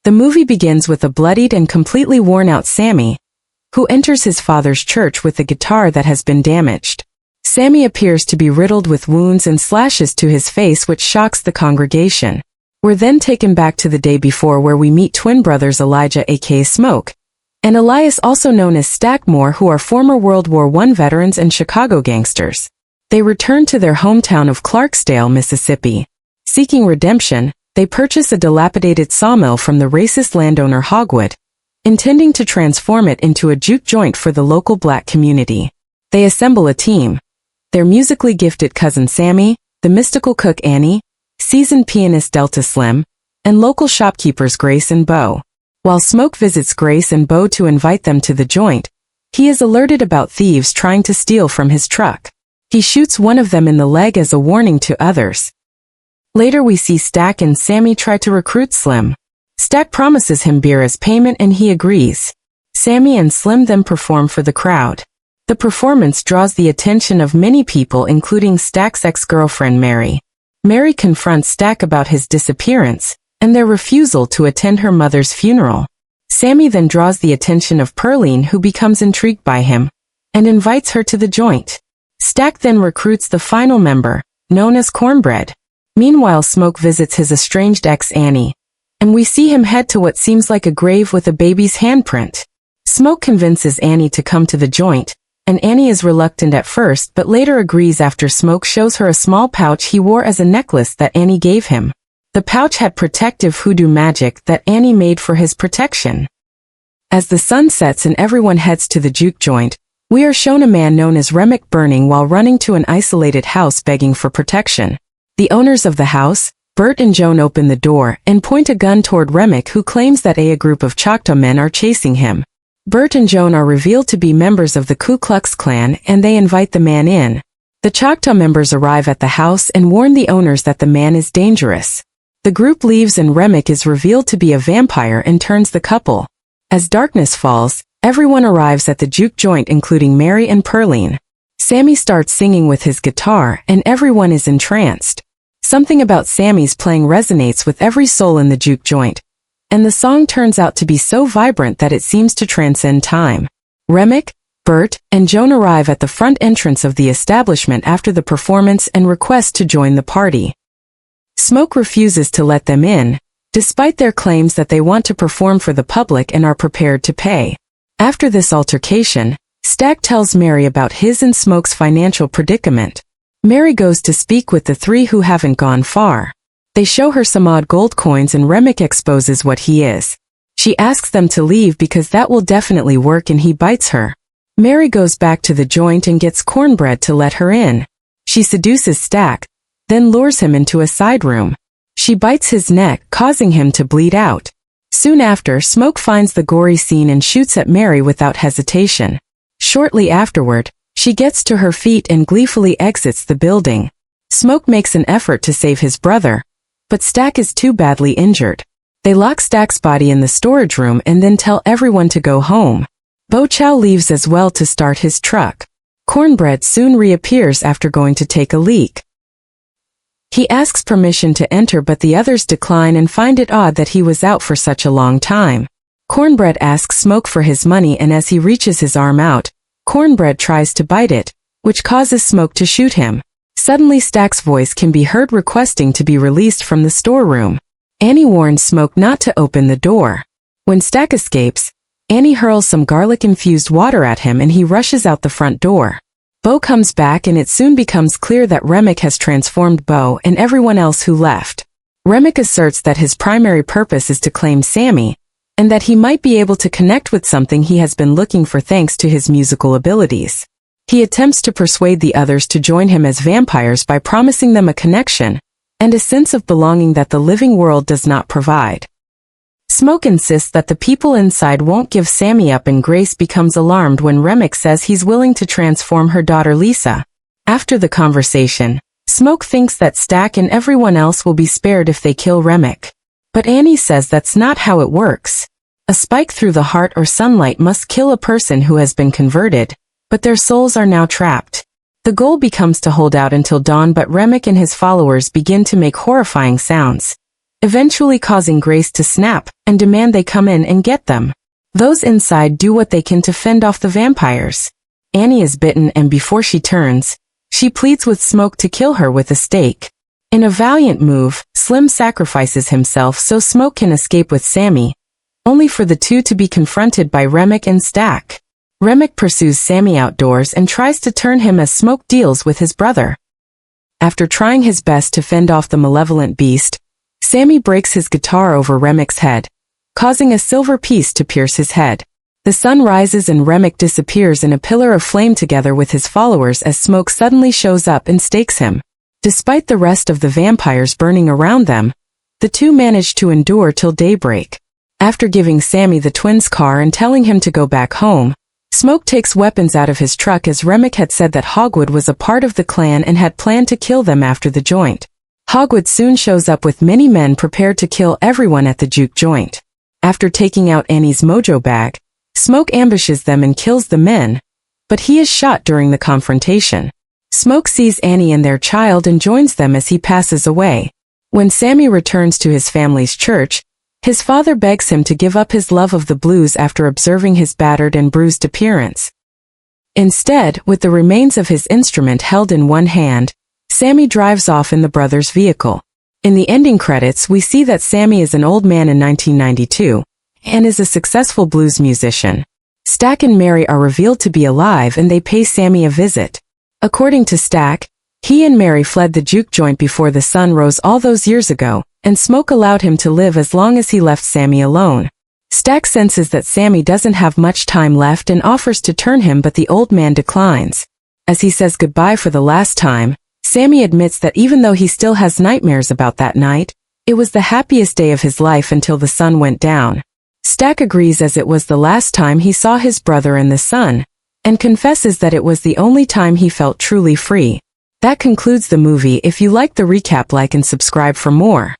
The movie begins with a bloodied and completely worn-out Sammie, who enters his father's church with a guitar that has been damaged. Sammie appears to be riddled with wounds and slashes to his face, which shocks the congregation. We're then taken back to the day before, where we meet twin brothers Elijah aka Smoke, and Elias, also known as Stack Moore, who are former World War I veterans and Chicago gangsters. They return to their hometown of Clarksdale, Mississippi. Seeking redemption, they purchase a dilapidated sawmill from the racist landowner Hogwood, intending to transform it into a juke joint for the local black community. They assemble a team. Their musically gifted cousin Sammie, the mystical cook Annie, seasoned pianist Delta Slim, and local shopkeepers Grace and Bo. While Smoke visits Grace and Bo to invite them to the joint, he is alerted about thieves trying to steal from his truck. He shoots one of them in the leg as a warning to others. Later we see Stack and Sammie try to recruit Slim. Stack promises him beer as payment and he agrees. Sammie and Slim then perform for the crowd. The performance draws the attention of many people, including Stack's ex-girlfriend Mary. Mary confronts Stack about his disappearance and their refusal to attend her mother's funeral. Sammie then draws the attention of Pearline, who becomes intrigued by him and invites her to the joint. Stack then recruits the final member, known as Cornbread. Meanwhile, Smoke visits his estranged ex Annie, and we see him head to what seems like a grave with a baby's handprint. Smoke convinces Annie to come to the joint, and Annie is reluctant at first but later agrees after Smoke shows her a small pouch he wore as a necklace that Annie gave him. The pouch had protective hoodoo magic that Annie made for his protection. As the sun sets and everyone heads to the juke joint, we are shown a man known as Remick burning while running to an isolated house begging for protection. The owners of the house, Bert and Joan, open the door and point a gun toward Remick, who claims that a group of Choctaw men are chasing him. Bert and Joan are revealed to be members of the Ku Klux Klan and they invite the man in. The Choctaw members arrive at the house and warn the owners that the man is dangerous. The group leaves and Remick is revealed to be a vampire and turns the couple. As darkness falls, everyone arrives at the juke joint, including Mary and Pearline. Sammie starts singing with his guitar and everyone is entranced. Something about Sammie's playing resonates with every soul in the juke joint, and the song turns out to be so vibrant that it seems to transcend time. Remick, Bert, and Joan arrive at the front entrance of the establishment after the performance and request to join the party. Smoke refuses to let them in, despite their claims that they want to perform for the public and are prepared to pay. After this altercation, Stack tells Mary about his and Smoke's financial predicament. Mary goes to speak with the three who haven't gone far. They show her some odd gold coins and Remick exposes what he is. She asks them to leave because that will definitely work and he bites her. Mary goes back to the joint and gets Cornbread to let her in. She seduces Stack, then lures him into a side room. She bites his neck, causing him to bleed out. Soon after, Smoke finds the gory scene and shoots at Mary without hesitation. Shortly afterward, she gets to her feet and gleefully exits the building. Smoke makes an effort to save his brother, but Stack is too badly injured. They lock Stack's body in the storage room and then tell everyone to go home. Bo Chow leaves as well to start his truck. Cornbread soon reappears after going to take a leak. He asks permission to enter but the others decline and find it odd that he was out for such a long time. Cornbread asks Smoke for his money and as he reaches his arm out, Cornbread tries to bite it, which causes Smoke to shoot him. Suddenly Stack's voice can be heard requesting to be released from the storeroom. Annie warns Smoke not to open the door. When Stack escapes, Annie hurls some garlic-infused water at him and he rushes out the front door. Bo comes back and it soon becomes clear that Remick has transformed Bo and everyone else who left. Remick asserts that his primary purpose is to claim Sammie, and that he might be able to connect with something he has been looking for thanks to his musical abilities. He attempts to persuade the others to join him as vampires by promising them a connection and a sense of belonging that the living world does not provide. Smoke insists that the people inside won't give Sammie up and Grace becomes alarmed when Remick says he's willing to transform her daughter Lisa. After the conversation, Smoke thinks that Stack and everyone else will be spared if they kill Remick. But Annie says that's not how it works. A spike through the heart or sunlight must kill a person who has been converted, but their souls are now trapped. The goal becomes to hold out until dawn, but Remick and his followers begin to make horrifying sounds. eventually causing Grace to snap and demand they come in and get them. Those inside do what they can to fend off the vampires. Annie is bitten, and before she turns, she pleads with Smoke to kill her with a stake. In a valiant move, Slim sacrifices himself so Smoke can escape with Sammie, only for the two to be confronted by Remick and Stack. Remick pursues Sammie outdoors and tries to turn him as Smoke deals with his brother. After trying his best to fend off the malevolent beast, Sammie breaks his guitar over Remick's head, causing a silver piece to pierce his head. The sun rises and Remick disappears in a pillar of flame together with his followers as Smoke suddenly shows up and stakes him. Despite the rest of the vampires burning around them, the two manage to endure till daybreak. After giving Sammie the twins' car and telling him to go back home, Smoke takes weapons out of his truck as Remick had said that Hogwood was a part of the clan and had planned to kill them after the joint. Hogwood soon shows up with many men prepared to kill everyone at the juke joint. After taking out Annie's mojo bag, Smoke ambushes them and kills the men, but he is shot during the confrontation. Smoke sees Annie and their child and joins them as he passes away. When Sammie returns to his family's church, his father begs him to give up his love of the blues after observing his battered and bruised appearance. Instead, with the remains of his instrument held in one hand, Sammie drives off in the brothers' vehicle. In the ending credits, we see that Sammie is an old man in 1992, and is a successful blues musician. Stack and Mary are revealed to be alive and they pay Sammie a visit. According to Stack, he and Mary fled the juke joint before the sun rose all those years ago, and Smoke allowed him to live as long as he left Sammie alone. Stack senses that Sammie doesn't have much time left and offers to turn him, but the old man declines. As he says goodbye for the last time, Sammie admits that even though he still has nightmares about that night, it was the happiest day of his life until the sun went down. Stack agrees as it was the last time he saw his brother and the sun, and confesses that it was the only time he felt truly free. That concludes the movie. If you liked the recap, like and subscribe for more.